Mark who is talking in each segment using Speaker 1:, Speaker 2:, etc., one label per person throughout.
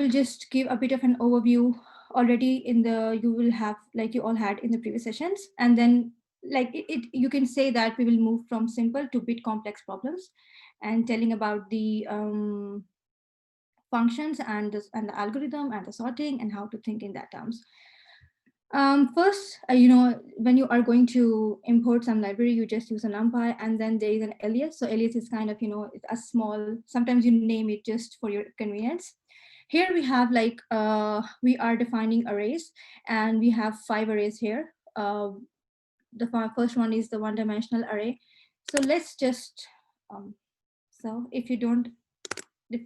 Speaker 1: will just give a bit of an overview already in the, you will have like you all had in the previous sessions. And then like you can say that we will move from simple to bit complex problems and telling about the functions and the algorithm and the sorting and how to think in that terms. First, when you are going to import some library, you just use a numpy, and then there is an alias. So alias is kind of, it's a small, sometimes you name it just for your convenience. Here we have like, we are defining arrays, and we have 5 arrays here. The first one is the one-dimensional array. So let's just, so if you don't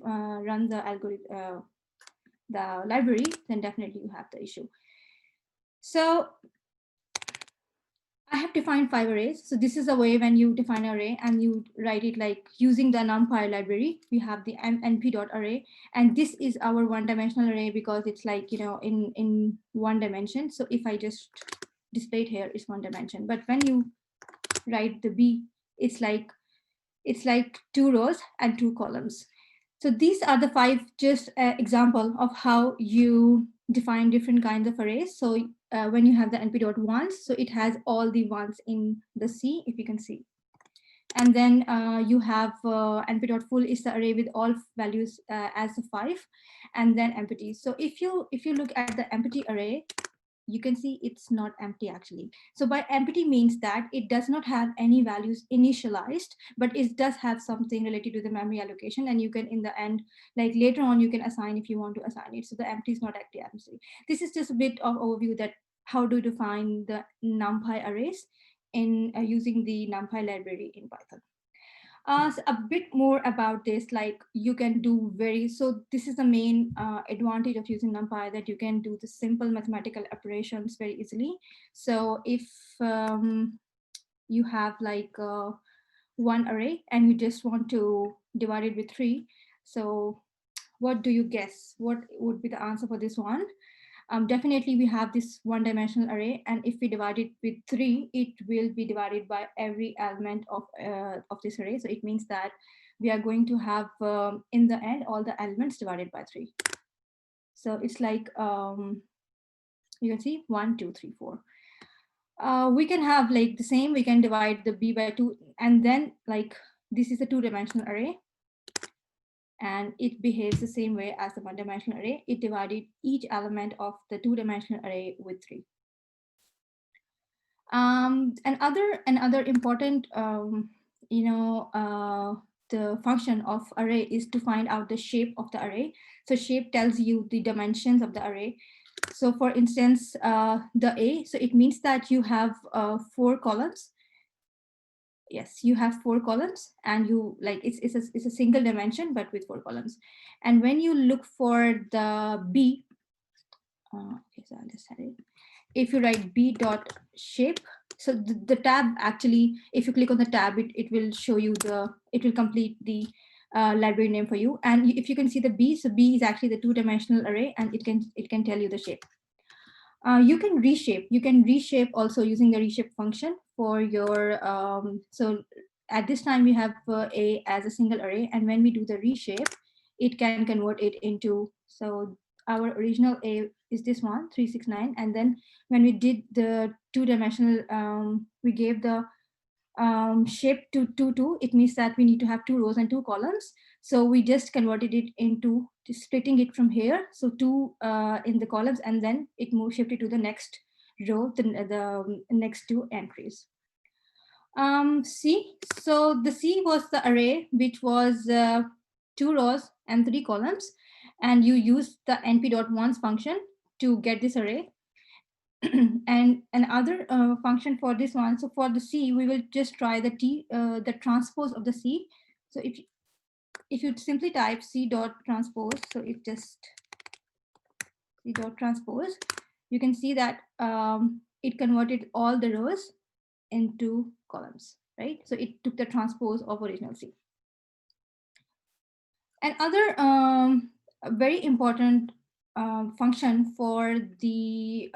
Speaker 1: run the algorithm, the library, then definitely you have the issue. So I have defined 5 arrays. So this is a way when you define an array and you write it like using the numpy library. We have the np.array, and this is our one-dimensional array because it's like, in one dimension. So if I just display it here, it's one dimension. But when you write the B, it's like 2 rows and 2 columns. So these are the 5 just example of how you define different kinds of arrays. So when you have the np.ones, so it has all the ones in the C, if you can see. And then you have np.full is the array with all values as 5, and then empty. So if you look at the empty array, you can see it's not empty actually. So by empty means that it does not have any values initialized, but it does have something related to the memory allocation, and you can in the end, like later on, you can assign if you want to assign it. So the empty is not actually empty. This is just a bit of overview that how to define the numpy arrays in using the numpy library in Python. So a bit more about this, like you can do so this is the main advantage of using NumPy, that you can do the simple mathematical operations very easily. So if you have like one array and you just want to divide it with 3, so what do you guess? What would be the answer for this one? Definitely we have this one-dimensional array, and if we divide it with 3, it will be divided by every element of this array. So it means that we are going to have in the end all the elements divided by 3. So it's like you can see 1, 2, 3, 4. We can have like the same, we can divide the B by 2, and then like this is a 2-dimensional array, and it behaves the same way as the one-dimensional array. It divided each element of the 2-dimensional array with 3. Another important, the function of array is to find out the shape of the array. So shape tells you the dimensions of the array. So for instance, the A, so it means that you have 4 columns. Yes, you have 4 columns, and you like it's a single dimension but with 4 columns. And when you look for the B, okay, so I'll just set it. If you write b dot shape, so the tab actually, if you click on the tab, it will show you it will complete the library name for you. And if you can see the B, so B is actually the 2-dimensional array, and it can tell you the shape. You can reshape also using the reshape function for your, so at this time we have A as a single array, and when we do the reshape, it can convert it into, so our original A is this one, 369, and then when we did the 2-dimensional, we gave the shape to 2, it means that we need to have 2 rows and 2 columns. So we just converted it into splitting it from here. So 2 in the columns, and then it shifted to the next row, the next 2 entries. C, so the C was the array which was 2 rows and 3 columns, and you use the np.ones function to get this array. And another function for this one, so for the C, we will just try the transpose of the C. So if you simply type C dot transpose, so it just C dot transpose, you can see that it converted all the rows into columns, right? So it took the transpose of original C. And other very important function for the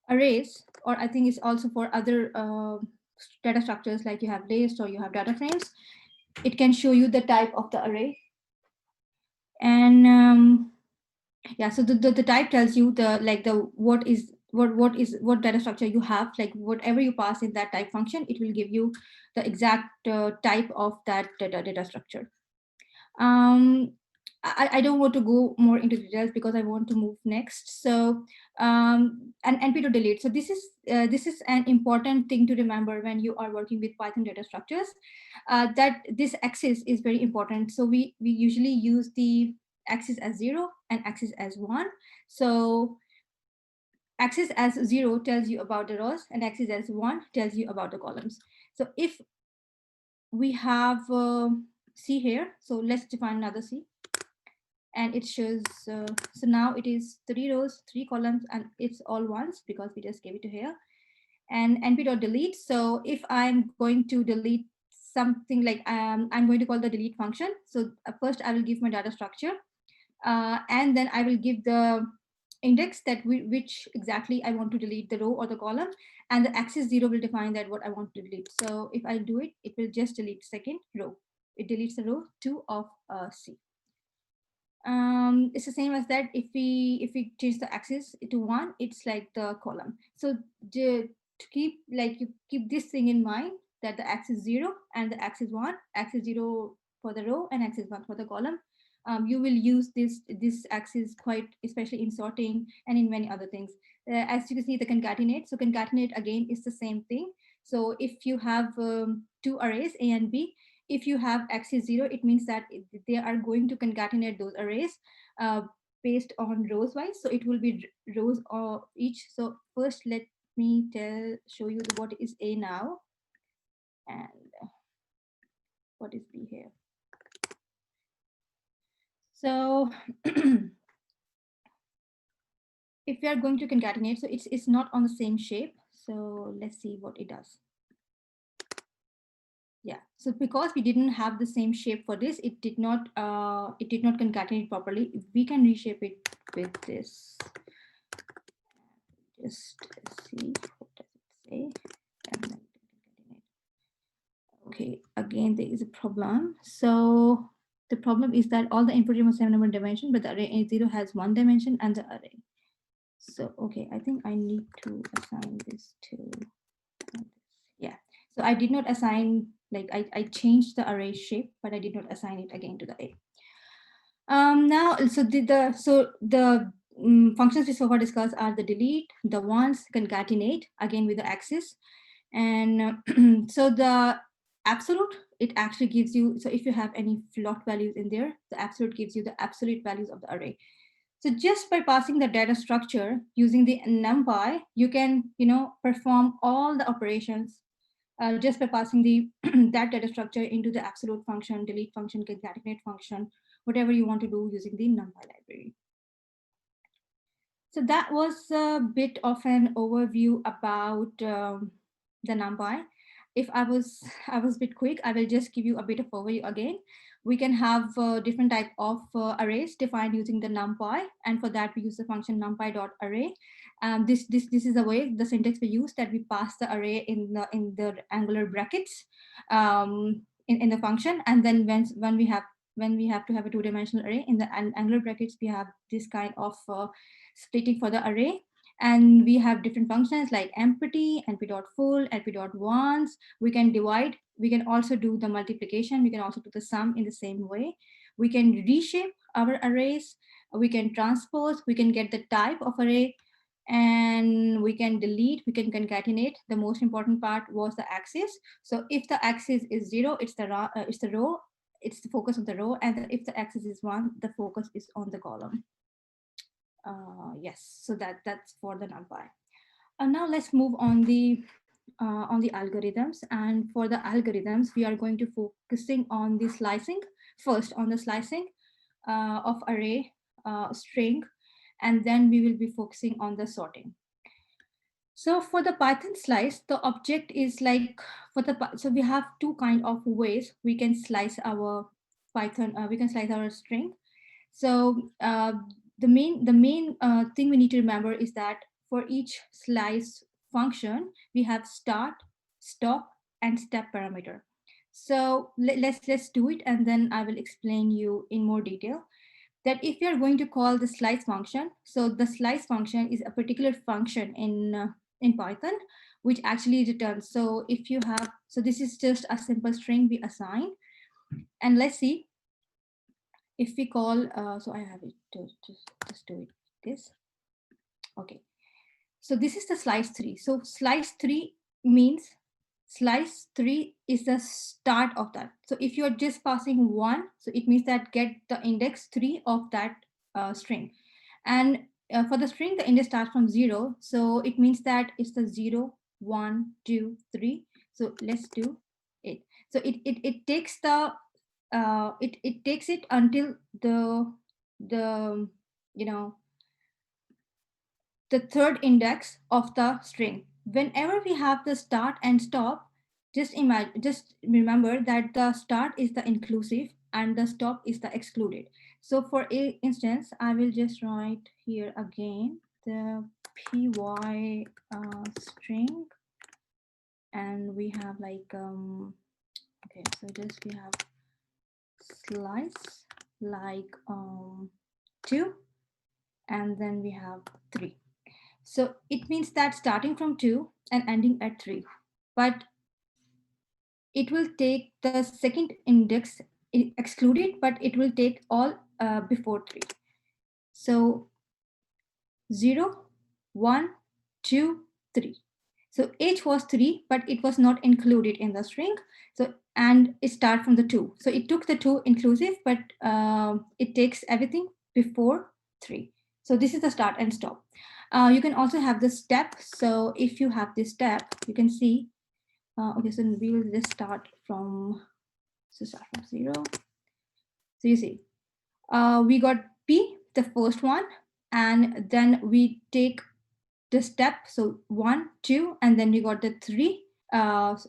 Speaker 1: arrays, or I think it's also for other data structures, like you have lists or you have data frames, it can show you the type of the array. And yeah, so the type tells you the like the what data structure you have, like whatever you pass in that type function, it will give you the exact type of that data structure. um I don't want to go more into details because I want to move next. So and np to delete, so this is an important thing to remember when you are working with Python data structures, that this axis is very important. So we usually use the axis as 0 and axis as 1. So axis as 0 tells you about the rows and axis as 1 tells you about the columns. So if we have C here, so let's define another C, and it shows so now it is 3 rows, 3 columns, and it's all ones because we just gave it to here. And np.delete, so if I'm going to delete something, like I'm going to call the delete function. So first I will give my data structure, and then I will give the index that which exactly I want to delete, the row or the column, and the axis 0 will define that what I want to delete. So if I do it, it will just delete second row. It deletes the row 2 of C. It's the same as that. If we change the axis to 1, it's like the column. So to keep, like, you keep this thing in mind, that the axis 0 and the axis 1, axis 0 for the row and axis 1 for the column. You will use this axis quite, especially in sorting and in many other things. As you can see, the concatenate, so concatenate again is the same thing. So if you have two arrays A and B, if you have axis 0, it means that they are going to concatenate those arrays uh, based on rows wise. So it will be rows or each. So first let me show you what is A now and what is B here. So if we are going to concatenate, so it's not on the same shape. So let's see what it does. Yeah, so because we didn't have the same shape for this, it did not concatenate properly. We can reshape it with this. Just see what does it say, and then concatenate. Okay, again there is a problem. So the problem is that all the input must have number dimension, but the array A0 has 1 dimension and the array. So okay, I think I need to assign this to yeah. So I did not assign, like I changed the array shape, but I did not assign it again to the A. Now, so the functions we so far discussed are the delete, the ones, concatenate, again with the axis. And so the absolute, it actually gives you, so if you have any float values in there, the absolute gives you the absolute values of the array. So just by passing the data structure using the NumPy, you can, perform all the operations just by passing the that data structure into the absolute function, delete function, concatenate function, whatever you want to do using the NumPy library. So that was a bit of an overview about the NumPy. If I was a bit quick, I will just give you a bit of overview again. We can have different type of arrays defined using the NumPy, and for that we use the function numpy.array. This is the way the syntax we use, that we pass the array in the angular brackets in the function, and then when we have to have a two-dimensional array in the angular brackets, we have this kind of splitting for the array. And we have different functions like empty, np.full, np.ones. We can divide. We can also do the multiplication. We can also do the sum in the same way. We can reshape our arrays. We can transpose. We can get the type of array. And we can delete. We can concatenate. The most important part was the axis. So if the axis is 0, it's the row. It's the focus of the row. And if the axis is 1, the focus is on the column. Yes, so that's for the NumPy. Now let's move on the algorithms. And for the algorithms, we are going to focusing on the slicing. First on the slicing of array string, and then we will be focusing on the sorting. So for the Python slice, the object is like so we have two kind of ways we can slice our Python. We can slice our string. So the main thing we need to remember is that for each slice function, we have start, stop, and step parameter. So let's do it, and then I will explain you in more detail. that if you're going to call the slice function, so the slice function is a particular function in Python, which actually returns. So if you have, so this is just a simple string we assign. And let's see if we call, so I have it to just do it this. Okay. So this is the slice 3. So slice 3 means slice 3 is the start of that. So if you're just passing 1, so it means that get the index 3 of that string. And for the string, the index starts from 0. So it means that it's the 0, 1, 2, 3. So let's do it. So it takes the it takes it until the you know the third index of the string. Whenever we have the start and stop, just remember that the start is the inclusive and the stop is the excluded. So for instance, I will just write here again the py string, and we have like okay, so just we have slice like 2, and then we have 3. So it means that starting from 2 and ending at 3, but it will take the second index excluded, but it will take all before 3. So 0, 1, 2, 3. So h was 3, but it was not included in the string. So and it starts from the 2. So it took the 2 inclusive, but it takes everything before 3. So this is the start and stop. You can also have the step. So if you have this step, you can see. Okay, so we will just start from 0. So you see, we got P, the first one, and then we take the step. So 1, 2, and then we got the 3.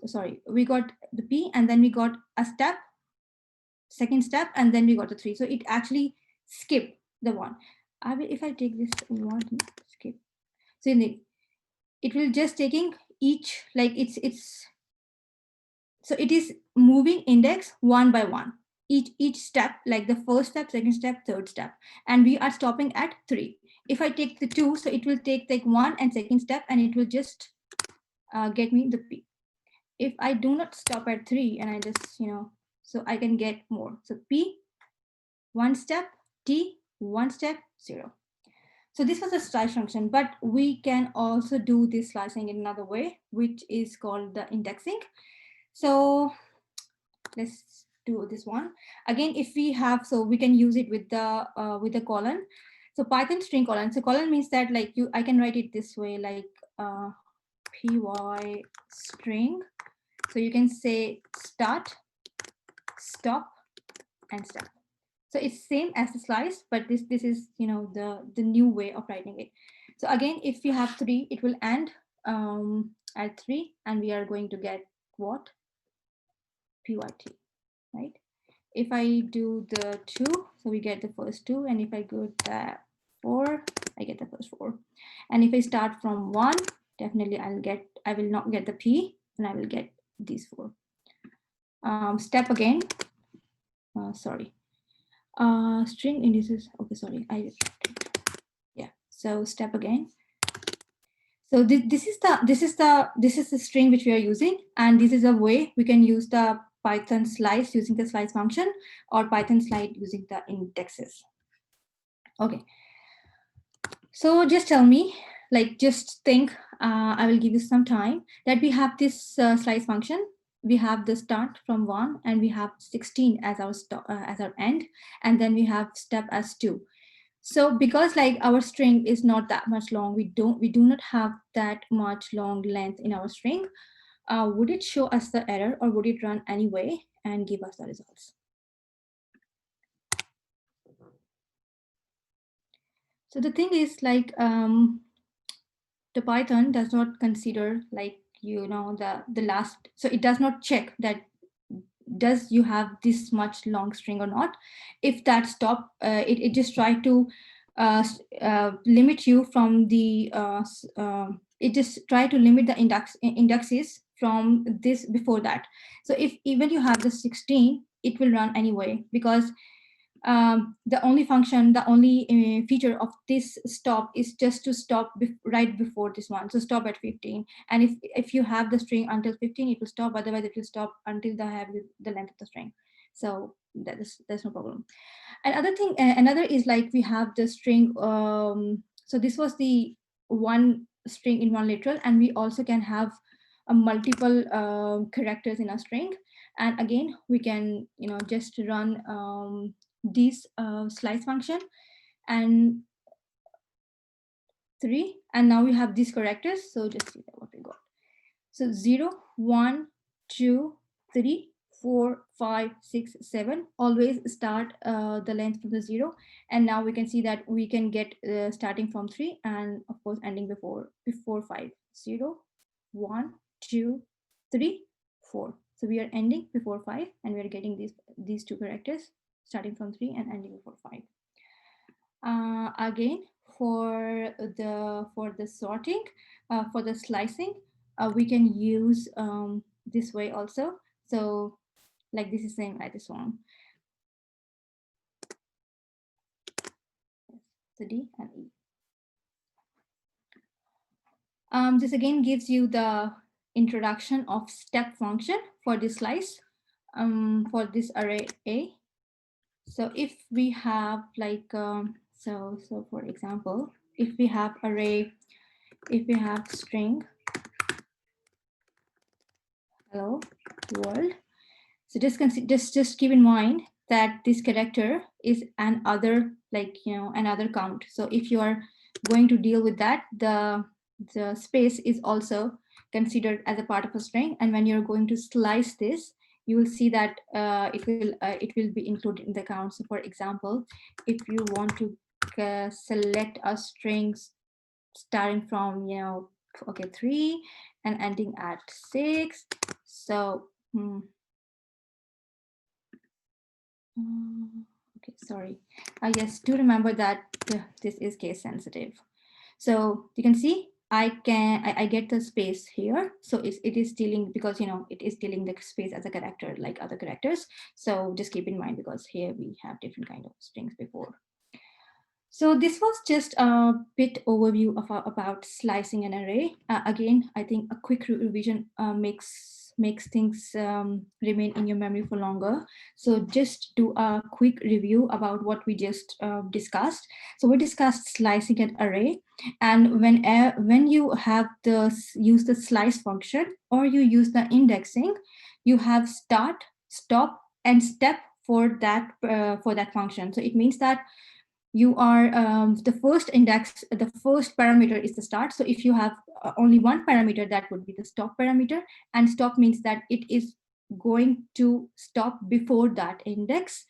Speaker 1: Sorry, we got the P, and then we got a step, second step, and then we got the 3. So it actually skipped the 1. I will, if I take this 1, skip. So it will just taking each, like it's so it is moving index one by one, each step, like the first step, second step, third step, and we are stopping at 3. If I take the 2, so it will take like 1 and second step, and it will just get me the P. If I do not stop at 3 and I just so I can get more. So P, 1 step, T, 1 step, 0. So this was a slice function, but we can also do this slicing in another way, which is called the indexing. So let's do this one again. If we have, so we can use it with the colon. So Python string colon. So colon means that like I can write it this way, like py string. So you can say start, stop, and step. So it's same as the slice, but this is the new way of writing it. So again, if you have 3, it will end at 3, and we are going to get what? pyt, right? If I do the 2, so we get the first 2, and if I go the 4, I get the first 4. And if I start from 1, definitely I will not get the P, and I will get these 4. Step again. Sorry. String indices. Okay, sorry. Yeah. So step again. So this is the string which we are using, and this is a way we can use the Python slice using the slice function, or Python slide using the indexes. Okay. So just tell me, like, just think. I will give you some time that we have this slice function. We have the start from 1, and we have 16 as our end, and then we have step as 2. So because like our string is not that much long, we do not have that much long length in our string. Would it show us the error, or would it run anyway and give us the results? So the thing is, like, the Python does not consider, like, the last, so it does not check that does you have this much long string or not. If that stop, it just try to limit you from the it just try to limit the indexes from this before that. So if even you have the 16, it will run anyway, because The only function, the only feature of this stop is just to stop right before this one. So stop at 15. And if you have the string until 15, it will stop. Otherwise, it will stop until the have the length of the string. So that's no problem. Another is like we have the string. So this was the one string in one literal, and we also can have a multiple characters in a string. And again, we can just run this slice function and 3, and now we have these characters. So just see what we got. So 0, 1, 2, 3, 4, 5, 6, 7. Always start the length from the 0. And now we can see that we can get starting from 3 and of course ending before 5. 0, 1, 2, 3, 4. So we are ending before 5 and we are getting these two characters starting from 3 and ending before 5. Again, for the sorting, for the slicing, we can use this way also. So like this is same like this one. So D and E. This again gives you the introduction of step function for this slice for this array A. So if we have like so for example, if we have string hello world. So just keep in mind that this character is another another count. So if you are going to deal with that, the space is also considered as a part of a string. And when you're going to slice this, you will see that it will be included in the count. So for example, if you want to select a string starting from 3 and ending at 6, so okay, sorry. Yes, do remember that this is case sensitive. So you can see I get the space here. So it is stealing because it is stealing the space as a character like other characters. So just keep in mind because here we have different kind of strings before. So this was just a bit overview of about slicing an array. Again, I think a quick revision makes things remain in your memory for longer. So just do a quick review about what we just discussed. So we discussed slicing an array, and when you have use the slice function or you use the indexing, you have start, stop, and step for that function. So it means that you are the first index, the first parameter is the start. So if you have only one parameter, that would be the stop parameter, and stop means that it is going to stop before that index.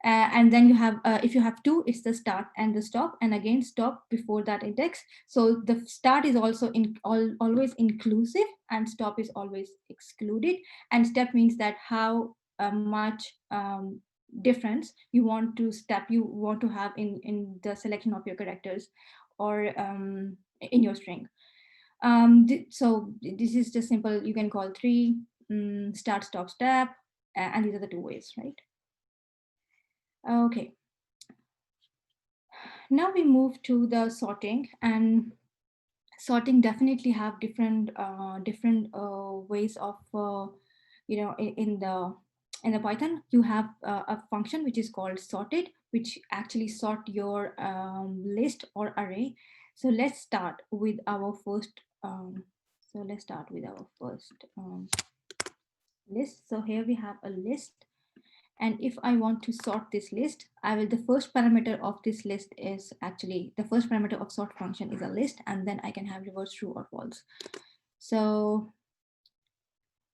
Speaker 1: And then you have if you have two, it's the start and the stop, and again stop before that index. So the start is also always inclusive and stop is always excluded, and step means that how much difference you want to have in the selection of your characters or in your string. So this is just simple. You can call 3 start, stop, step, and these are the two ways, right? Okay. Now we move to the sorting, and sorting definitely have different ways of in the Python. You have a function which is called sorted, which actually sort your list or array. So let's start with our first list. So here we have a list, and if I want to sort this list, the first parameter of this list is actually the first parameter of sort function is a list, and then I can have reverse true or false. So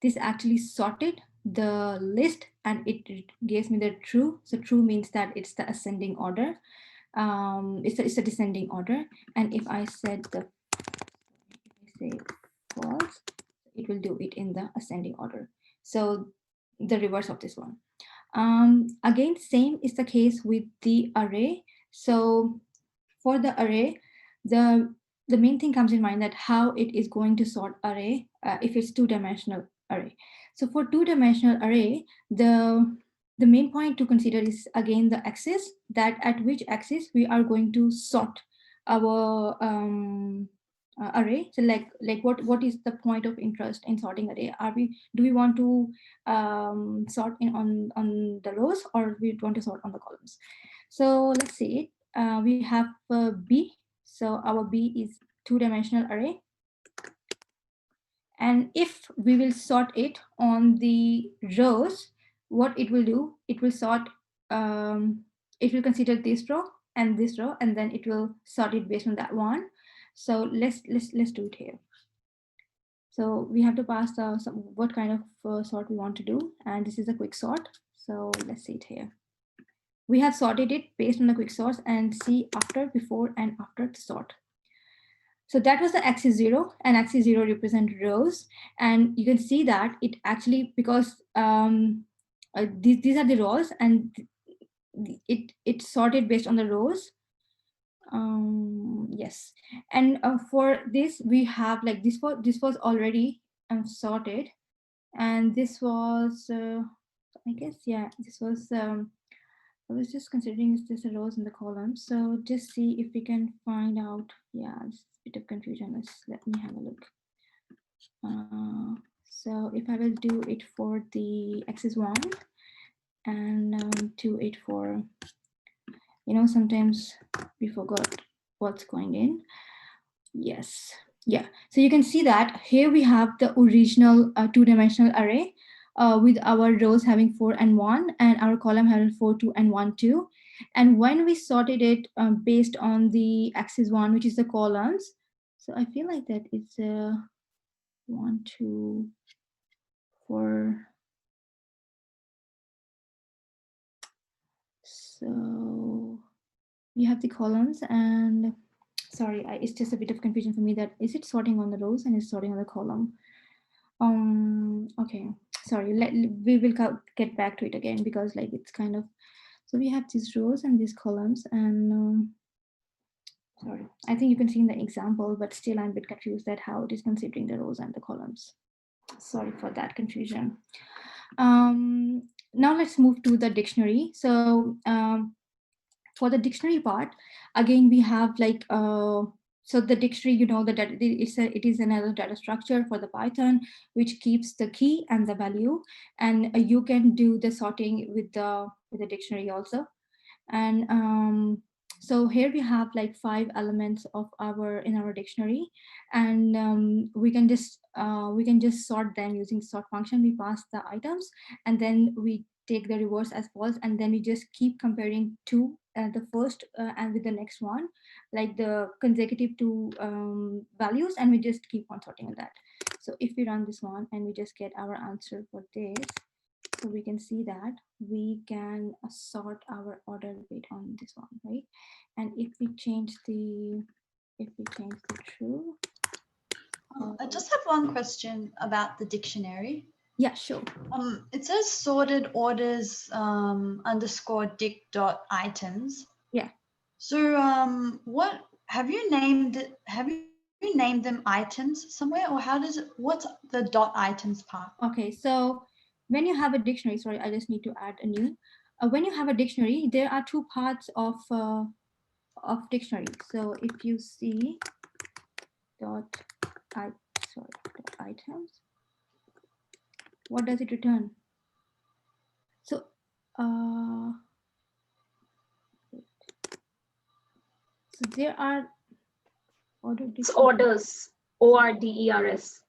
Speaker 1: this actually sorted the list and it gives me the true. So true means that it's the ascending order. It's a descending order. And if I say false, it will do it in the ascending order. So the reverse of this one. Again, same is the case with the array. So for the array, the main thing comes in mind that how it is going to sort array if it's two-dimensional array. So for two-dimensional array, the the main point to consider is again the axis, that at which axis we are going to sort our array. So like what is the point of interest in sorting array? Do we want to sort in on the rows, or we want to sort on the columns? So let's see. We have B. So our B is 2-dimensional array. And if we will sort it on the rows, what it will do, it will sort, it will consider this row, and then it will sort it based on that one. So let's do it here. So we have to pass what kind of sort we want to do, and this is a quick sort. So let's see it here. We have sorted it based on the quick sorts, and see after, before, and after the sort. So that was the axis 0, and axis 0 represent rows. And you can see that it actually, because these are the rows, and it sorted based on the rows. Yes, and for this we have like this was already sorted, and this was I guess, yeah, this was I was just considering is this the rows and the columns. So just see if we can find out. Yeah, it's a bit of confusion. Let me have a look. So if I will do it for the axis 1 and do it for, sometimes we forgot what's going in. Yes. Yeah. So you can see that here we have the original 2-dimensional array with our rows having 4 and 1, and our column having 4, 2, and 1, 2. And when we sorted it based on the axis 1, which is the columns, so I feel like that it's 1, 2, 4. So we have the columns, and sorry, it's just a bit of confusion for me that is it sorting on the rows and is sorting on the column. Okay, sorry, we will get back to it again, because like it's kind of, so we have these rows and these columns, and sorry, I think you can see in the example, but still I'm a bit confused at how it is considering the rows and the columns. Sorry for that confusion. Now let's move to the dictionary. So for the dictionary part, again we have like so the dictionary, that it is another data structure for the Python, which keeps the key and the value, and you can do the sorting with the dictionary also. And so here we have like 5 elements in our dictionary, and we can just sort them using sort function. We pass the items, and then we take the reverse as false, and then we just keep comparing to the first and with the next one, like the consecutive 2 values, and we just keep on sorting on that. So if we run this one and we just get our answer for this, so we can see that we can sort our order bit on this one, right? And if we change the true.
Speaker 2: I just have one question about the dictionary.
Speaker 1: Yeah, sure.
Speaker 2: It says sorted orders underscore dic dot items.
Speaker 1: Yeah.
Speaker 2: So what have you named it? Have you named them items somewhere, or how does it? What's the dot items part?
Speaker 1: Okay, so when you have a dictionary, sorry, I just need to add a new. When you have a dictionary, there are 2 parts of dictionary. So if you see dot items, what does it return? So so there are
Speaker 3: orders, ORDERS.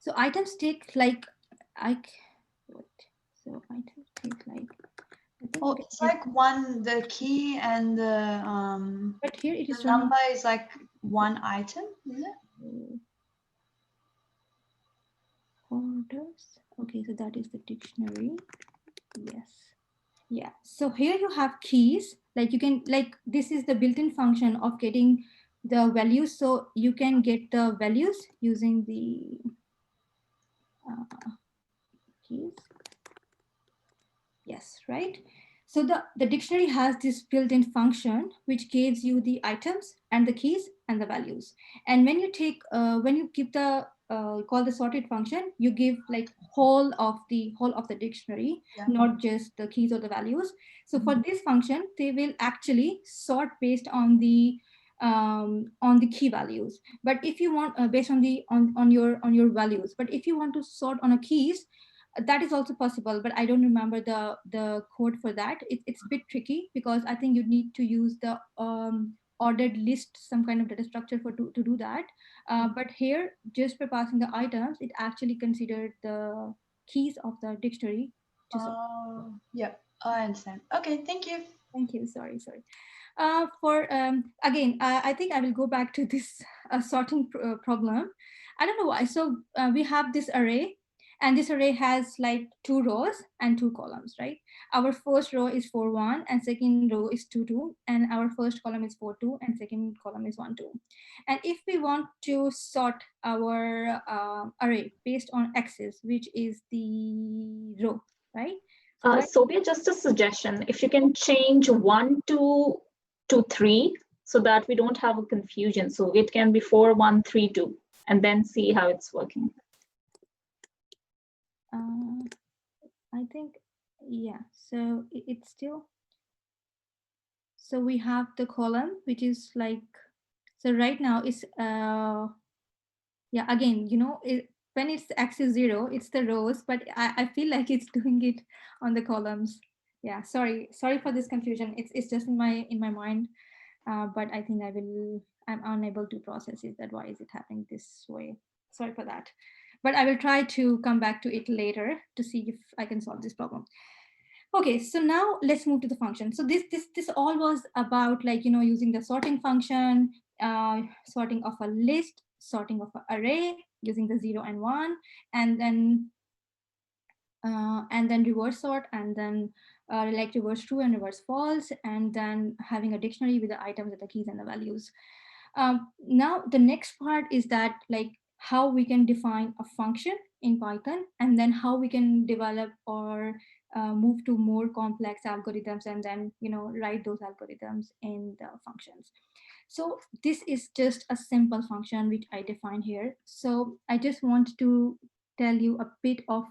Speaker 1: So items take like so items take like,
Speaker 2: Well, it's like the key and the
Speaker 1: but here it is
Speaker 2: the number is like one item, is it?
Speaker 1: Orders. Okay, so that is the dictionary. Yes. Yeah. So here you have keys. Like you can, like, this is the built-in function of getting the values. So you can get the values using the keys. Yes, right. So the dictionary has this built-in function which gives you the items and the keys and the values. And when you take when you keep the call the sorted function, you give like whole of the dictionary,
Speaker 2: Yeah.
Speaker 1: not just the keys or the values. So for
Speaker 2: Mhm.
Speaker 1: this function, they will actually sort based on the key values. But if you want based on your values, but if you want to sort on a keys, that is also possible, but I don't remember the code for that. It's a bit tricky because I think you need to use the ordered list, some kind of data structure to do that. But here, just by passing the items, it actually considered the keys of the dictionary to sort.
Speaker 2: Oh, yeah, I understand. Okay, thank you.
Speaker 1: Thank you. Sorry. For again, I think I will go back to this sorting problem. I don't know why. So we have this array, and this array has like 2 rows and 2 columns, right? Our first row is 4 1, and second row is 2 2, and our first column is 4 2, and second column is 1 2. And if we want to sort our array based on axis, which is the row, right? So what?
Speaker 3: Sophia, just a suggestion. If you can change 1 to 3 so that we don't have a confusion. So it can be 4 1 3 2 and then see how it's working.
Speaker 1: I think, yeah. So it's still. So we have the column, which is like, so right now it's yeah, again, when it's axis 0, it's the rows, but I feel like it's doing it on the columns. Yeah, sorry for this confusion. It's just in my mind, but I think I'm unable to process it. That why is it happening this way? Sorry for that, but I will try to come back to it later to see if I can solve this problem. Okay, so now let's move to the function. So this all was about, like, using the sorting function, sorting of a list, sorting of an array using the 0 and 1, and then reverse sort, and then like reverse true and reverse false, and then having a dictionary with the items and the keys and the values. Now the next part is that, like, how we can define a function in Python, and then how we can develop or move to more complex algorithms, and then write those algorithms in the functions. So this is just a simple function which I define here. So I just want to tell you a bit of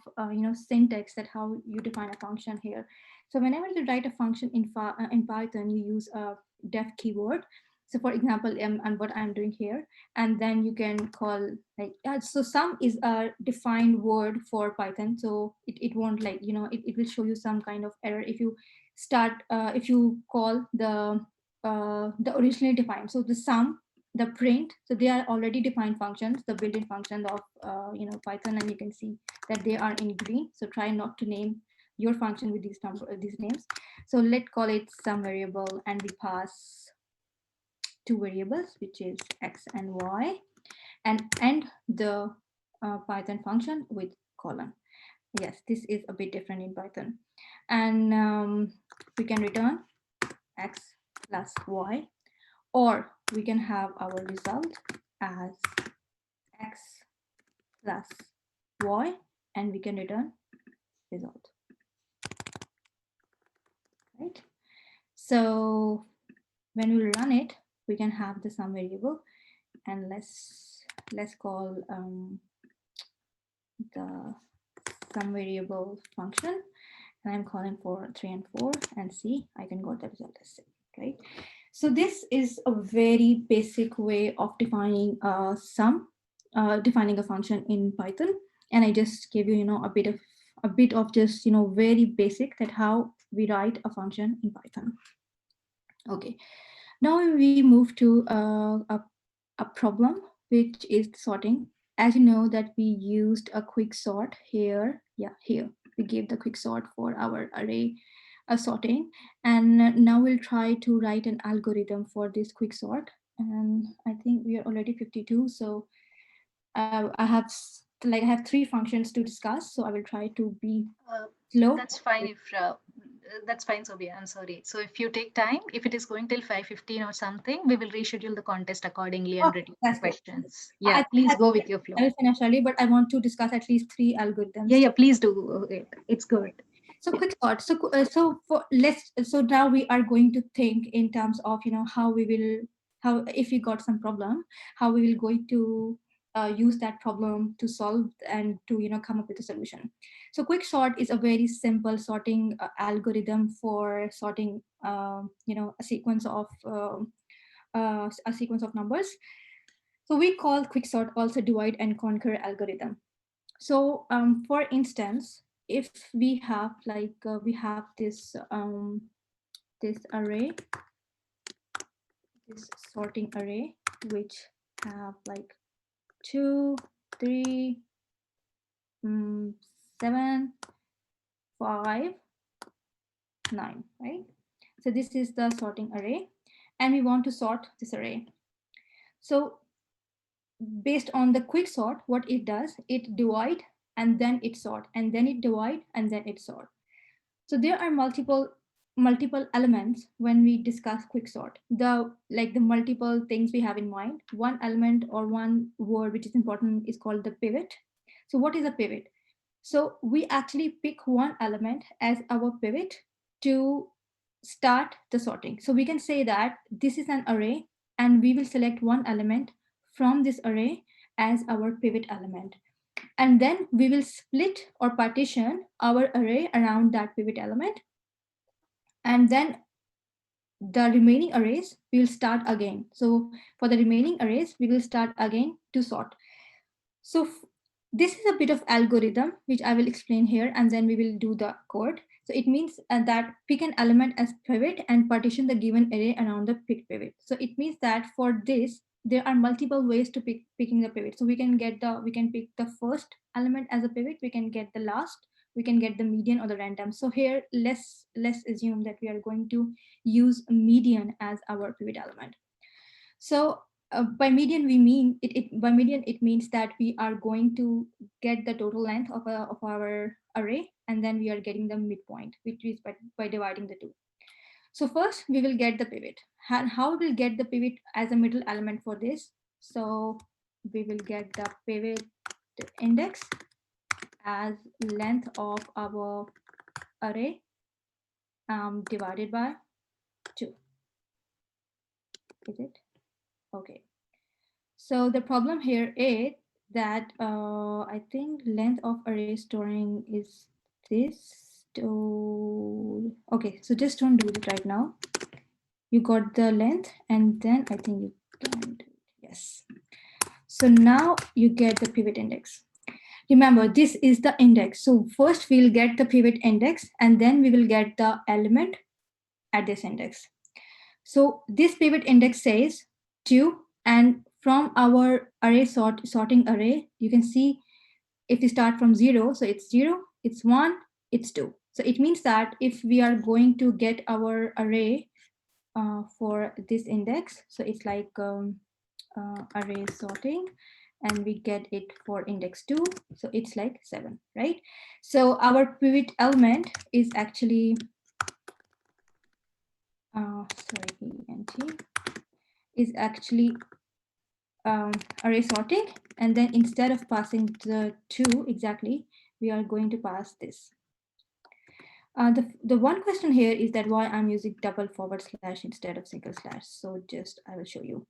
Speaker 1: syntax, that how you define a function here. So whenever you write a function in Python, you use a def keyword. So for example, and what I'm doing here, and then you can call, like, so sum is a defined word for Python, so it won't, like, it will show you some kind of error if you if you call the originally defined. So the sum, the print, so they are already defined functions, the built-in function of Python, and you can see that they are in green. So try not to name your function with these names. So let's call it some variable, and we pass 2 variables, which is x and y, and end the Python function with colon. Yes, this is a bit different in Python. And we can return x plus y, or we can have our result as x plus y, and we can return result, right? So when we run it, we can have the sum variable, and let's call the sum variable function, and I'm calling for 3 and 4, and see, I can go the result as 6, right? So this is a very basic way of defining a sum, defining a function in Python. And I just gave you, a bit of just, very basic, that how we write a function in Python. Okay, now we move to a problem, which is sorting. As you know that we used a quick sort here. Yeah, here we gave the quick sort for our array sorting, and now we'll try to write an algorithm for this quick sort. And I think we are already 52, so I have 3 functions to discuss, so I will try to be slow.
Speaker 4: That's fine if that's fine, Sophia. I'm sorry. So if you take time, if it is going till 5:15 or something, we will reschedule the contest accordingly and
Speaker 1: Okay,
Speaker 4: reduce the
Speaker 1: that's good.
Speaker 4: questions. Yeah, please go with your flow.
Speaker 1: I will finish early, but I want to discuss at least 3 algorithms.
Speaker 4: Yeah, please do it. It's good.
Speaker 1: So quick thought. So now we are going to think in terms of how we will, how if we got some problem, how we will going to use that problem to solve and to come up with a solution. So quicksort is a very simple sorting algorithm for sorting a sequence of numbers. So we call quicksort also divide and conquer algorithm. So for instance, if we have this array, this sorting array, which have like 2, 3, 7, 5, 9, right? So this is the sorting array, and we want to sort this array. So based on the quick sort, what it does, it divide and then it sort, and then it divide and then it sort. So there are multiple elements when we discuss quicksort. The multiple things we have in mind. One element or one word which is important is called the pivot. So what is a pivot? So we actually pick one element as our pivot to start the sorting. So we can say that this is an array and we will select one element from this array as our pivot element. And then we will split or partition our array around that pivot element. And then the remaining arrays, we will start again. So for the remaining arrays, we will start again to sort. So this is a bit of algorithm, which I will explain here, and then we will do the code. So it means that pick an element as pivot and partition the given array around the pick pivot. So it means that for this, there are multiple ways to picking the pivot. So we can pick the first element as a pivot, we can get the last, we can get the median or the random. So here, let's assume that we are going to use a median as our pivot element. So by median, we mean it means that we are going to get the total length of our array, and then we are getting the midpoint, which is by dividing the two. So first we will get the pivot. How we'll get the pivot as a middle element for this? So we will get the pivot index as length of our array divided by 2. Is it? Okay. So the problem here is that I think length of array storing is this. Okay, so just don't do it right now. You got the length, and then I think you don't do it. Yes. So now you get the pivot index. Remember, this is the index. So first we'll get the pivot index, and then we will get the element at this index. So this pivot index says 2, and from our array sorting array, you can see if we start from 0, so it's 0, it's 1, it's 2. So it means that if we are going to get our array for this index, so it's like array sorting, and we get it for index 2, so it's like 7, right? So our pivot element is actually is actually array sorting, and then instead of passing the 2 exactly, we are going to pass this. The one question here is that why I'm using double forward slash instead of single slash. So just I will show you.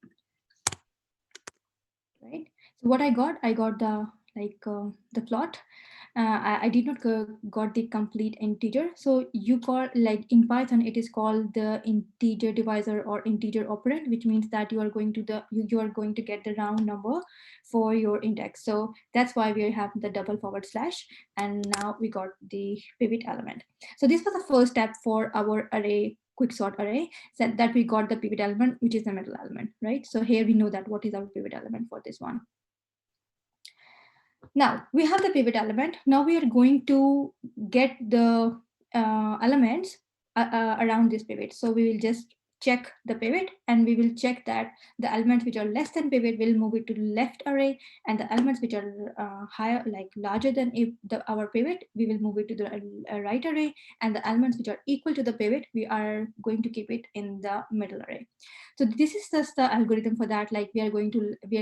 Speaker 1: Right. So what I got the plot. I did not got the complete integer. So you call, like in Python, it is called the integer divisor or integer operand, which means that you are going to get the round number for your index. So that's why we have the double forward slash, and now we got the pivot element. So this was the first step for our array quicksort array, said that we got the pivot element, which is the middle element, right? So here we know that what is our pivot element for this one. Now we have the pivot element. Now we are going to get the elements around this pivot. So we will just check the pivot, and we will check that the elements which are less than pivot will move it to the left array, and the elements which are higher, like larger than our pivot, we will move it to the right array, and the elements which are equal to the pivot, we are going to keep it in the middle array. So this is just the algorithm for that. Like we are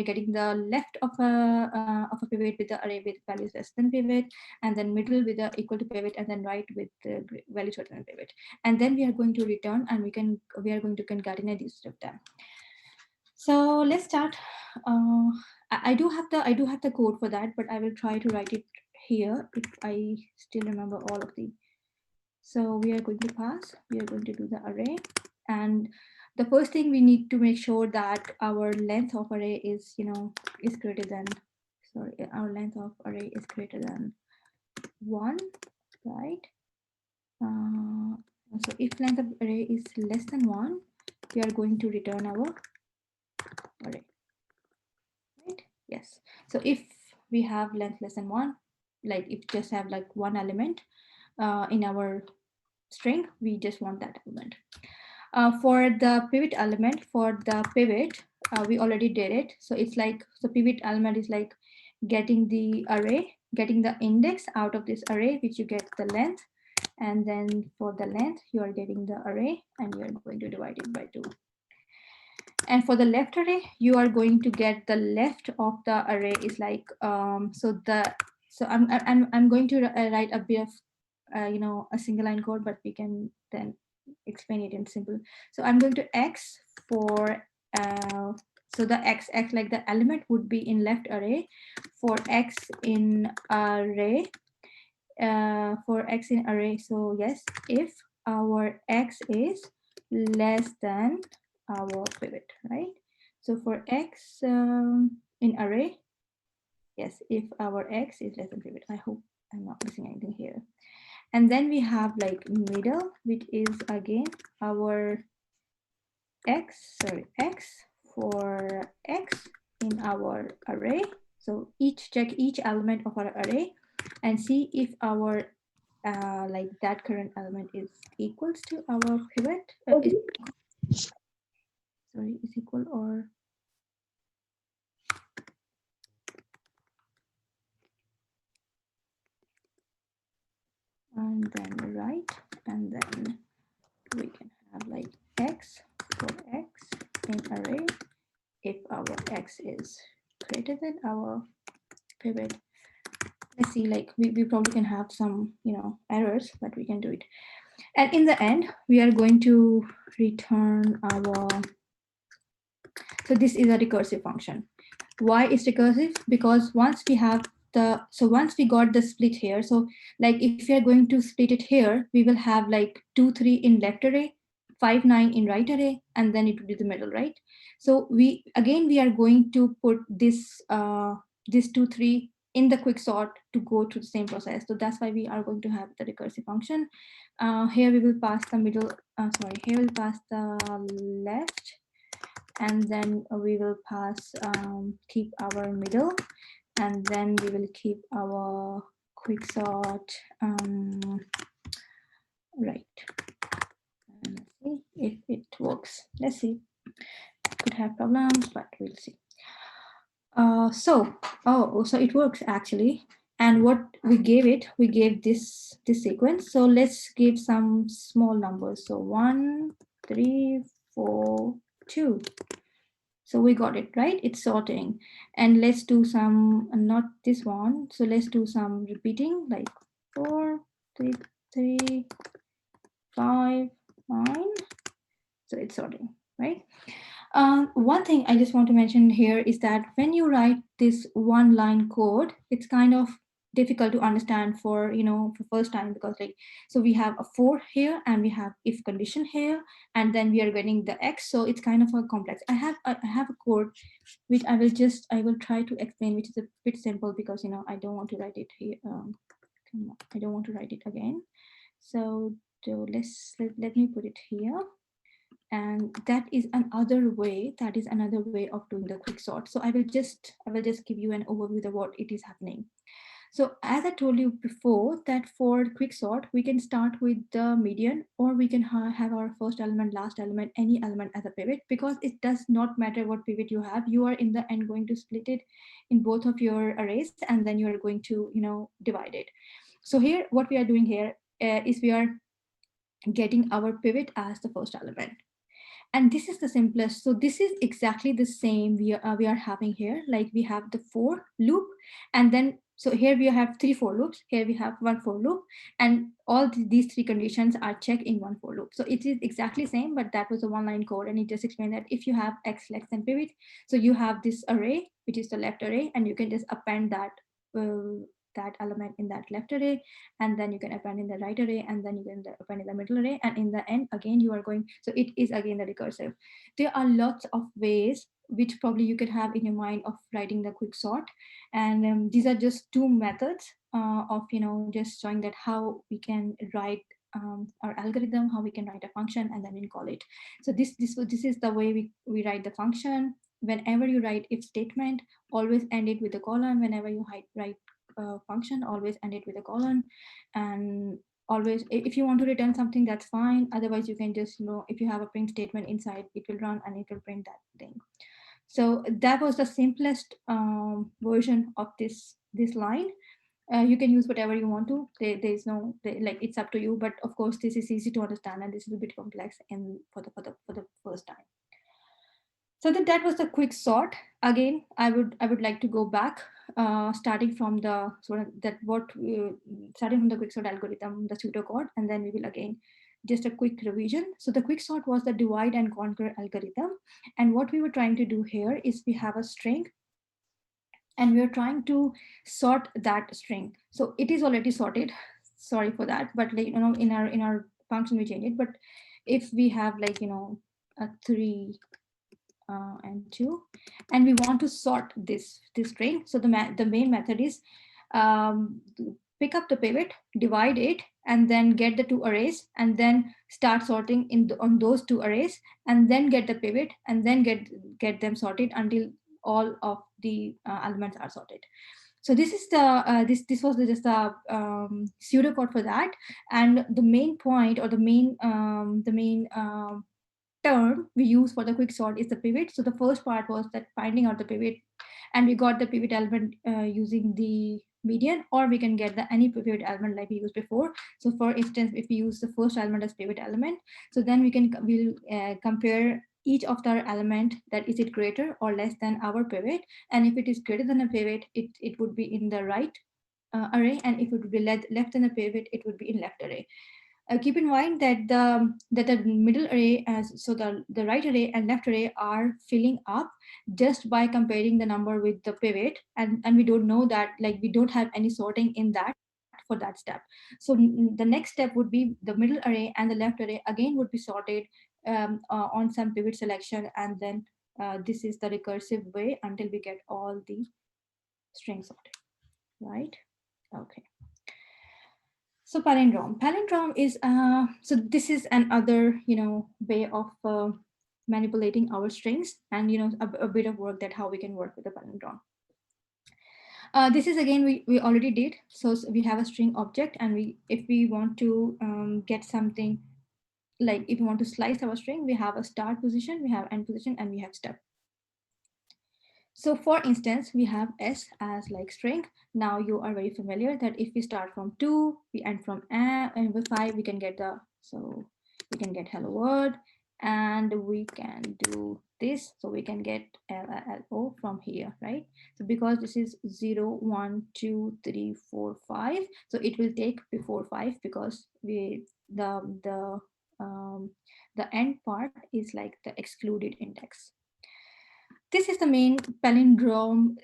Speaker 1: getting the left of a pivot with the array with values less than pivot, and then middle with the equal to pivot, and then right with the values greater than pivot. And then we are going to return, and we are going to concatenate these of them. So let's start. I do have the code for that, but I will try to write it here if I still remember all of the. So we are going to pass, we are going to do the array. And the first thing we need to make sure that our length of array is, is greater than, sorry, our length of array is greater than 1, right? So if length of array is less than 1, we are going to return our array, right? Yes. So if we have length less than 1, like if just have like one element in our string, we just want that element. For the pivot element, for the pivot, we already did it. So it's like, the pivot element is like getting the array, getting the index out of this array, which you get the length. And then for the length, you are getting the array and you're going to divide it by 2. And for the left array, you are going to get the left of the array is like, so I'm going to write a bit of, a single line code, but we can then explain it in simple. So I'm going to X for, so the X like the element would be in left array. For X in array, so yes, if our X is less than our pivot, right? So for X in array, yes, if our X is less than pivot. I hope I'm not missing anything here. And then we have like middle, which is again our X for X in our array. So check each element of our array and see if our like that current element is equals to our pivot. Is equal or and then right, and then we can have like X for X in array if our X is greater than our pivot. Let's see, like we probably can have some, errors, but we can do it. And in the end, we are going to return our, so this is a recursive function. Why is recursive? Because once we have once we got the split here, so like if we are going to split it here, we will have like 2, 3 in left array, 5, 9 in right array, and then it will be the middle, right? So we are going to put this 2, 3 in the quick sort to go through the same process. So that's why we are going to have the recursive function. Here we will pass the middle, here we'll pass the left, and then we will pass keep our middle, and then we will keep our quick sort right. And let's see if it works. Let's see, could have problems, but we'll see. So it works actually. And what we gave this sequence. So let's give some small numbers. So 1, 3, 4, 2. So we got it, right? It's sorting. And let's do some, not this one. So let's do some repeating, like 4, 3, 3, 5, 9. So it's sorting, right? One thing I just want to mention here is that when you write this one line code, it's kind of difficult to understand for for first time, because like, so we have a for here and we have if condition here, and then we are getting the X, so it's kind of a complex. I have a code which I will try to explain, which is a bit simple, because I don't want to write it here. I don't want to write it again. So let me put it here. And that is another way of doing the quick sort. So I will just give you an overview of what it is happening. So as I told you before, that for quick sort, we can start with the median, or we can have our first element, last element, any element as a pivot, because it does not matter what pivot you have. You are in the end going to split it in both of your arrays, and then you are going to divide it. So here, what we are doing here is we are getting our pivot as the first element. And this is the simplest. So this is exactly the same we are having here. Like we have the for loop, and then so here we have 3 for loops. Here we have 1 for loop, and all these 3 conditions are checked in 1 for loop. So it is exactly same, but that was a one line code, and it just explained that if you have X less than pivot, so you have this array which is the left array, and you can just append that element in that left array, and then you can append in the right array, and then you can append in the middle array, and in the end again you are going, so it is again the recursive. There are lots of ways which probably you could have in your mind of writing the quick sort, and these are just two methods of just showing that how we can write our algorithm, how we can write a function and then we call it. So this is the way we write the function. Whenever you write if statement, always end it with a colon. Whenever you write function, always end it with a colon. And always, if you want to return something, that's fine. Otherwise you can just, if you have a print statement inside, it will run and it will print that thing. So that was the simplest version of this line. You can use whatever you want to. There's no like, it's up to you. But of course, this is easy to understand, and this is a bit complex and for the first time. So that was the quick sort. Again, I would like to go back, starting from the starting from the quick sort algorithm, the pseudocode, and then we will again just a quick revision. So the quick sort was the divide and conquer algorithm, and what we were trying to do here is we have a string, and we're trying to sort that string. So it is already sorted. Sorry for that, but like, in our function we change it. But if we have like a 3 and 2, and we want to sort this string, so the main method is pick up the pivot, divide it, and then get the two arrays, and then start sorting on those two arrays, and then get the pivot, and then get them sorted until all of the elements are sorted. So this is the this was just a pseudocode for that. And the main point, or the main term we use for the quick sort is the pivot. So the first part was that finding out the pivot, and we got the pivot element using the median, or we can get the any pivot element like we used before. So for instance, if we use the first element as pivot element, so then we'll compare each of the element, that is it greater or less than our pivot, and if it is greater than a pivot, it would be in the right array, and if it would be left than a pivot, it would be in left array. Keep in mind that the middle array, so the right array and left array are filling up just by comparing the number with the pivot, and we don't know that, like, we don't have any sorting in that for that step. So the next step would be the middle array and the left array again would be sorted on some pivot selection, and then this is the recursive way until we get all the strings sorted, right? Okay. So palindrome is so this is another way of manipulating our strings, and a bit of work that how we can work with the palindrome. This is again we already did. So we have a string object, and if we want to get something, like if we want to slice our string, we have a start position, we have end position, and we have step. So for instance, we have S as like string. Now you are very familiar that if we start from 2, we end from and with 5, we can get hello world, and we can do this. So we can get LO from here, right? So because this is 0, 1, 2, 3, 4, 5. So it will take before 5 because the end part is like the excluded index. This is the main palindrome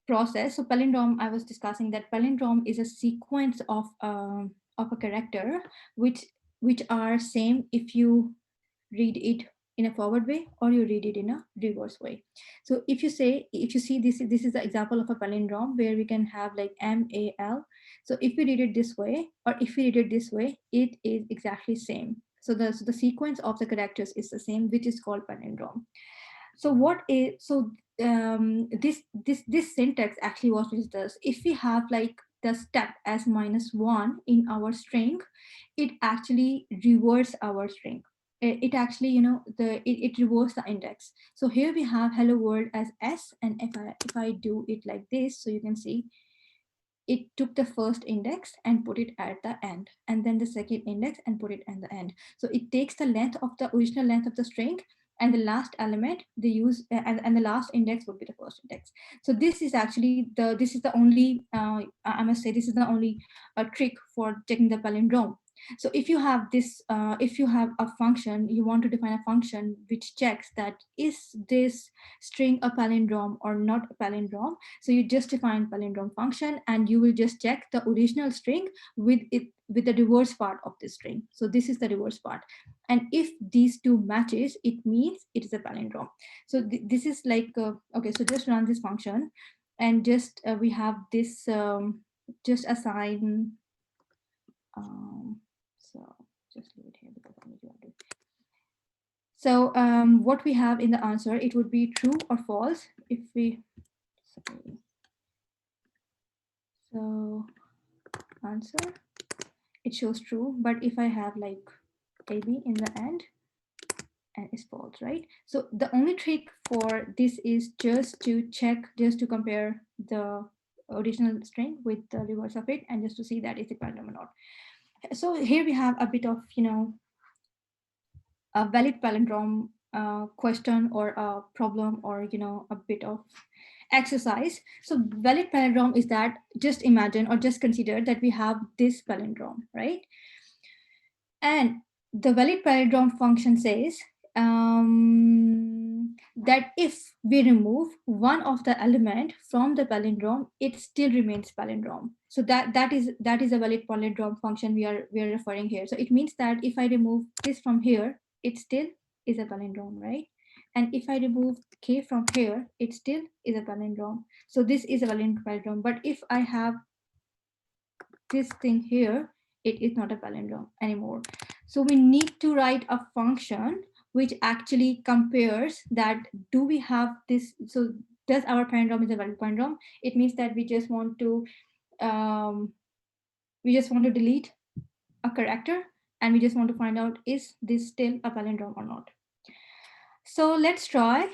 Speaker 1: process. So palindrome, I was discussing that palindrome is a sequence of a character which are same if you read it in a forward way or you read it in a reverse way. So if you see this is the example of a palindrome where we can have like MAL. So if we read it this way or if we read it this way, it is exactly same. So the sequence of the characters is the same, which is called palindrome. So this syntax actually what it does, if we have like the step as -1 in our string, it actually reverse our string. It actually it reverse the index. So here we have hello world as S, and if I do it like this, so you can see it took the first index and put it at the end, and then the second index and put it at the end. So it takes the length of the original length of the string, and the last element they use, and the last index would be the first index. So this is actually the only I must say this is the only trick for checking the palindrome. So if you have this, if you have a function, you want to define a function which checks that is this string a palindrome or not a palindrome. So you just define palindrome function and you will just check the original string with the reverse part of the string. So this is the reverse part. And if these two matches, it means it is a palindrome. So this is like, okay, so just run this function and just we have this, just assign, so just leave it here because I need to undo. So what we have in the answer, it would be true or false if we, sorry. So answer, it shows true, but if I have like AB in the end, and it's false, right? So the only trick for this is just to check, just to compare the original string with the reverse of it, and just to see that it's a palindrome or not. So here we have a bit of, a valid palindrome question or a problem, or a bit of exercise. So valid palindrome is that, just imagine or just consider that we have this palindrome, right? And the valid palindrome function says that if we remove one of the element from the palindrome, it still remains palindrome. So that is a valid palindrome function we are referring here. So it means that if I remove this from here, it still is a palindrome, right? And if I remove k from here, it still is a palindrome. So this is a valid palindrome. But if I have this thing here, it is not a palindrome anymore. So we need to write a function which actually compares that, do we have this, so does our palindrome is a valid palindrome? It means that we just want to delete a character, and we just want to find out, is this still a palindrome or not? So let's try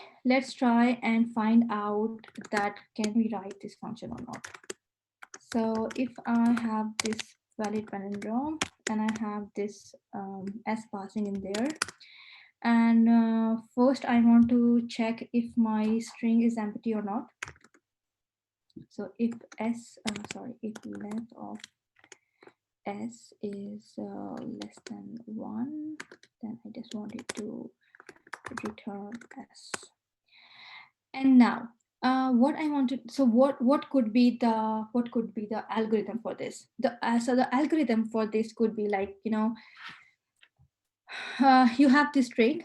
Speaker 1: and find out that can we write this function or not. So if I have this valid palindrome and I have this s passing in there, and first I want to check if my string is empty or not. So if if length of s is less than 1, then I just want it to return s. And now what I wanted, so what could be the algorithm for this? So the algorithm for this could be like, you have this string,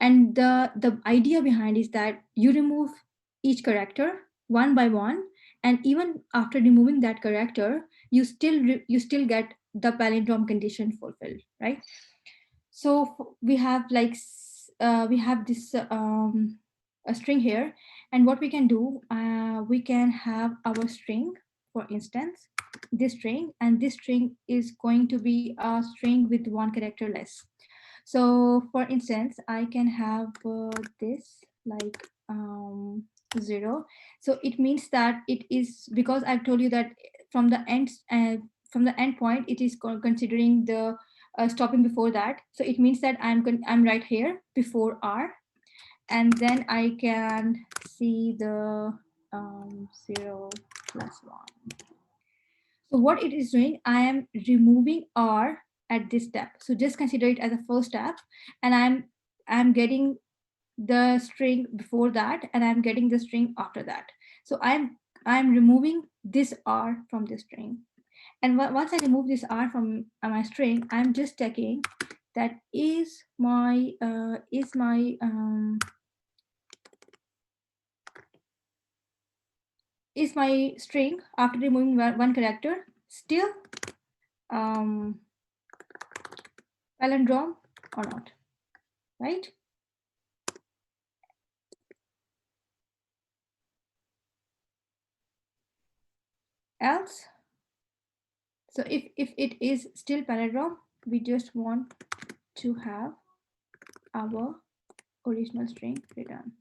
Speaker 1: and the idea behind is that you remove each character one by one, and even after removing that character, you still get the palindrome condition fulfilled, right? So we have like we have this a string here, and what we can do, we can have our string, for instance, this string, and this string is going to be a string with one character less. So for instance, I can have this like 0. So it means that it is, because I've told you that from the end point, it is considering the stopping before that. So it means that I'm right here before R, and then I can see the 0 plus 1. So what it is doing, I am removing R at this step. So just consider it as a first step, and I'm getting the string before that, and I'm getting the string after that. So I'm removing this R from the string. And once I remove this R from my string, I'm just checking that is my string after removing one character still palindrome or not, right? Else, so if it is still palindrome, we just want to have our original string return.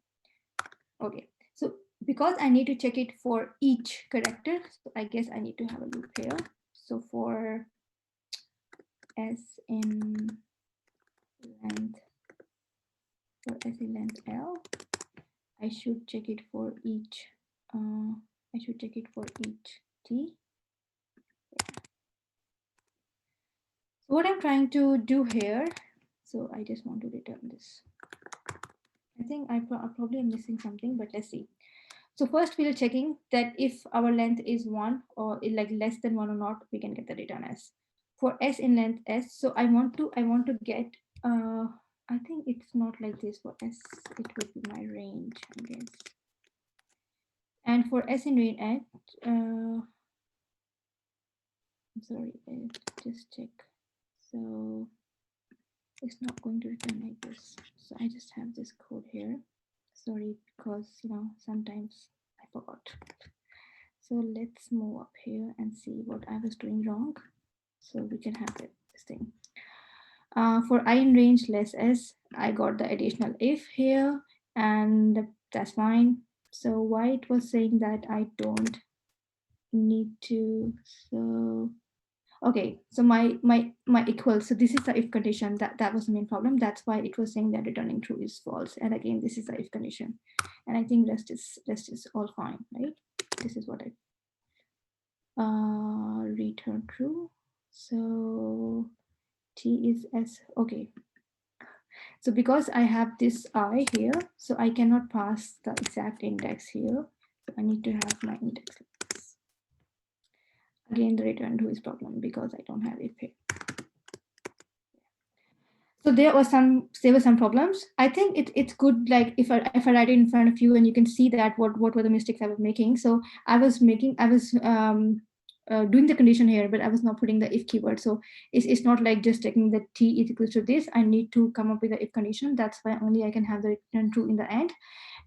Speaker 1: Okay, so because I need to check it for each character, so I guess I need to have a loop here. So for s in length, L, I should check it for each t. So what I'm trying to do here, so I just want to return this. I think I probably am missing something, but let's see. So first we'll checking that if our length is 1 or like less than 1 or not, we can get the return s. For s in length s, so I want to get, I think it's not like this for s, it would be my range, I guess. And for s in range at, I'm sorry, just check. So it's not going to return like this. So I just have this code here. Sorry, because sometimes I forgot. So let's move up here and see what I was doing wrong. So we can have this thing. For I in range less s, I got the additional if here, and that's fine. So why it was saying that I don't need to, so okay, so my equal, so this is the if condition, that was the main problem. That's why it was saying that returning true is false. And again, this is the if condition, and I think rest is all fine, right? This is what I return true. So t is s, okay. So because I have this I here, so I cannot pass the exact index here. So I need to have my index like this. Again, the return true is problem because I don't have if here. So there were some problems. I think it's good, like if I write it in front of you and you can see that what were the mistakes I was making. So I was doing the condition here, but I was not putting the if keyword. So it's not like just taking the t is equal to this. I need to come up with the if condition. That's why only I can have the return true in the end.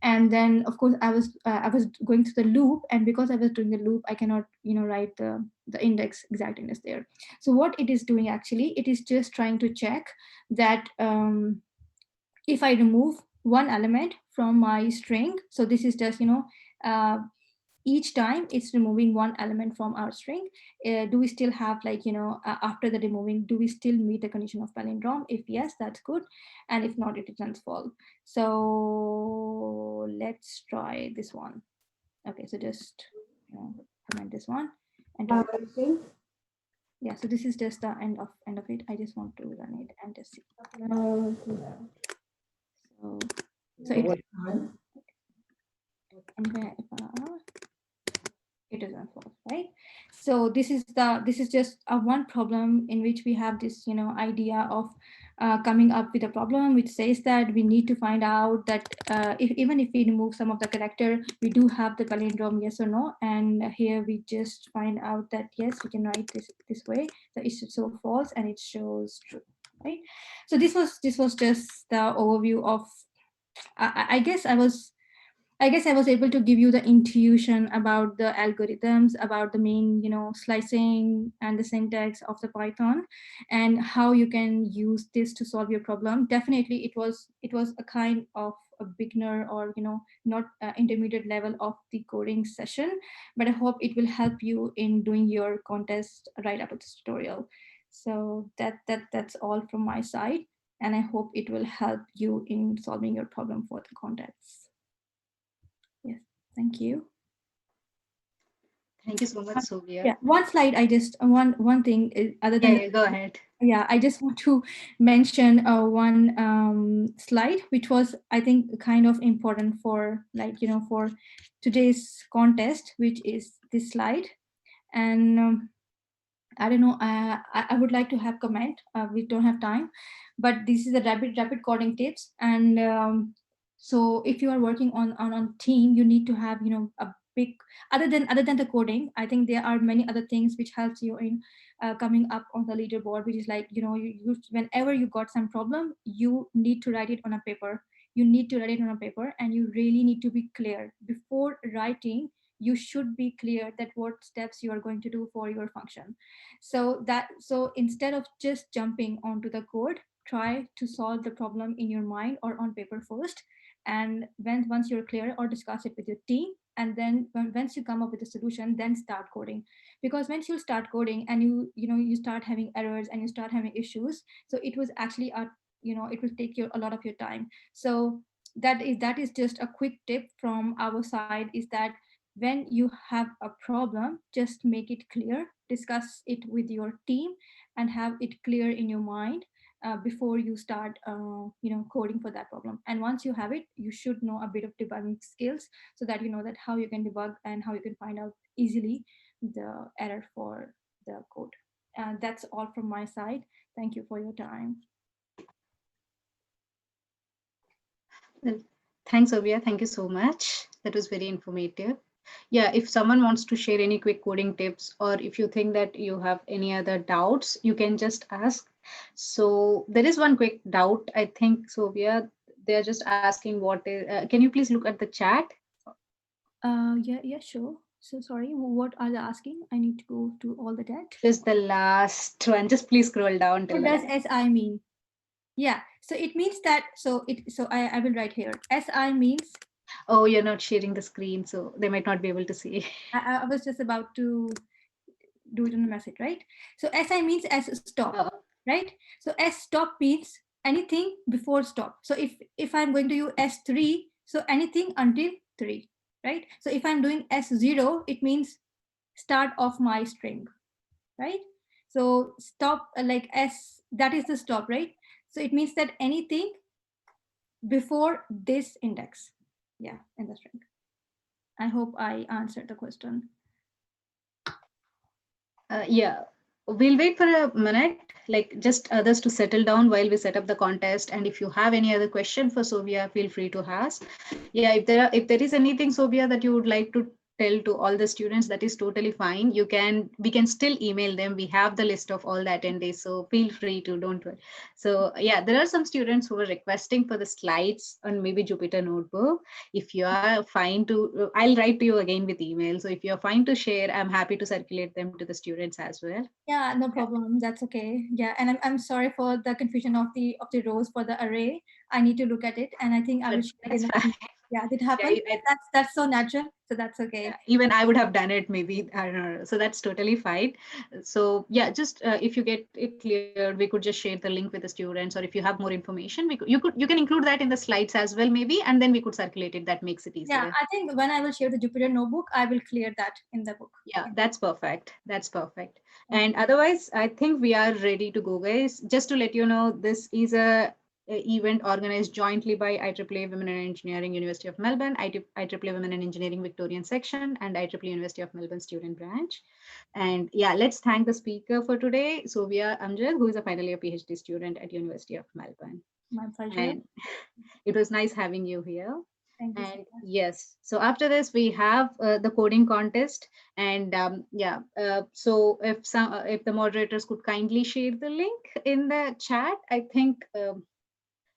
Speaker 1: And then of course I was going through the loop, and because I was doing the loop, I cannot write the exact index there. So what it is doing, actually it is just trying to check that if I remove one element from my string, so this is just each time it's removing one element from our string, do we still have, like, after the removing, do we still meet the condition of palindrome? If yes, that's good, and if not, it returns false. So let's try this one. Okay, so just comment this one and yeah, so this is just the end of it. I just want to run it and just see. So it anyway, it doesn't fall, right? So this is just a one problem in which we have this idea of coming up with a problem which says that we need to find out that even if we remove some of the character, we do have the palindrome, yes or no. And here we just find out that yes, we can write this way, so it should show false and it shows true, right? So this was just the overview of, I guess I was able to give you the intuition about the algorithms, about the main, slicing and the syntax of the Python, and how you can use this to solve your problem. Definitely, it was a kind of a beginner, or not intermediate level of the coding session, but I hope it will help you in doing your contest right after this tutorial. So that's all from my side, and I hope it will help you in solving your problem for the contests. Yes, thank you.
Speaker 4: Thank you so much, Sylvia.
Speaker 1: Yeah, one slide. I just one thing is, other than
Speaker 4: Yeah, go ahead.
Speaker 1: Yeah, I just want to mention one slide, which was, I think, kind of important for, like, for today's contest, which is this slide. And I don't know, I would like to have comment. We don't have time, but this is a rapid coding tips. And so if you are working on team, you need to have a big, other than the coding, I think there are many other things which helps you in coming up on the leaderboard, which is like, whenever you got some problem, you need to write it on a paper. You need to write it on a paper, and you really need to be clear before writing. You should be clear that what steps you are going to do for your function. So instead of just jumping onto the code, try to solve the problem in your mind or on paper first. And once you're clear, or discuss it with your team, and then once you come up with a solution, then start coding. Because once you start coding and you start having errors and you start having issues, so it was actually it will take you a lot of your time. So that is just a quick tip from our side, is that when you have a problem, just make it clear, discuss it with your team, and have it clear in your mind before you start coding for that problem. And once you have it, you should know a bit of debugging skills, so that you know that how you can debug and how you can find out easily the error for the code. And that's all from my side. Thank you for your time.
Speaker 4: Well, thanks, Ovia. Thank you so much. That was very informative. Yeah, if someone wants to share any quick coding tips, or if you think that you have any other doubts, you can just ask. So there is one quick doubt, I think, Sovia. They're just asking what is, can you please look at the chat?
Speaker 1: Yeah, sure. So sorry, what are they asking? I need to go to all the text.
Speaker 4: Just the last one. Just please scroll down till
Speaker 1: What
Speaker 4: the
Speaker 1: does SI mean? Yeah, so it means that, I will write here. SI means,
Speaker 4: Oh, you're not sharing the screen, so they might not be able to see.
Speaker 1: I was just about to do it in a message, right? So SI means S stop,
Speaker 4: Oh,
Speaker 1: right? So S stop means anything before stop. So if I'm going to use S3, so anything until 3, right? So if I'm doing S0, it means start of my string, right? So stop, like S, that is the stop, right? So it means that anything before this index, yeah, in the string. I hope I answered the question.
Speaker 4: yeah, we'll wait for a minute, like just others to settle down while we set up the contest. And if you have any other question for Sovia, feel free to ask. Yeah, if there is anything, Sovia, that you would like to tell to all the students, that is totally fine. We can still email them. We have the list of all the attendees, so feel free to, don't worry. So yeah, there are some students who are requesting for the slides on maybe Jupyter Notebook. If you are fine to, I'll write to you again with email. So if you're fine to share, I'm happy to circulate them to the students as well.
Speaker 1: Yeah, no problem. That's okay. Yeah, and I'm sorry for the confusion of the rows for the array. I need to look at it, and I think I will share it
Speaker 4: That's
Speaker 1: in
Speaker 4: fine.
Speaker 1: yeah, it
Speaker 4: Yeah,
Speaker 1: happened. That's so natural. So that's okay.
Speaker 4: yeah, even I would have done it, maybe, I don't know. So that's totally fine. So yeah, just if you get it cleared, we could just share the link with the students, or if you have more information, you can include that in the slides as well, maybe, and then we could circulate it. That makes it
Speaker 1: Yeah,
Speaker 4: easier.
Speaker 1: I think when I will share the Jupyter notebook, I will clear that in the book.
Speaker 4: Yeah, that's perfect. That's perfect. And otherwise, I think we are ready to go, guys. Just to let you know, this is a event organized jointly by IEEE Women in Engineering, University of Melbourne, IEEE Women in Engineering Victorian Section, and IEEE University of Melbourne Student Branch. And yeah, let's thank the speaker for today, Sovia Amjad, who is a final year PhD student at University of Melbourne.
Speaker 1: My pleasure.
Speaker 4: And it was nice having you here.
Speaker 1: Thank you so
Speaker 4: And
Speaker 1: much.
Speaker 4: yes, so after this we have the coding contest, and yeah, so if the moderators could kindly share the link in the chat, I think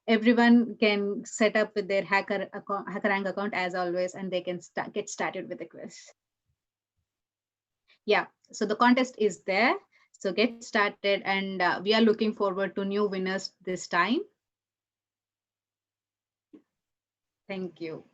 Speaker 4: everyone can set up with their HackerRank account as always, and they can get started with the quiz. Yeah, so the contest is there, so get started, and we are looking forward to new winners this time. Thank you.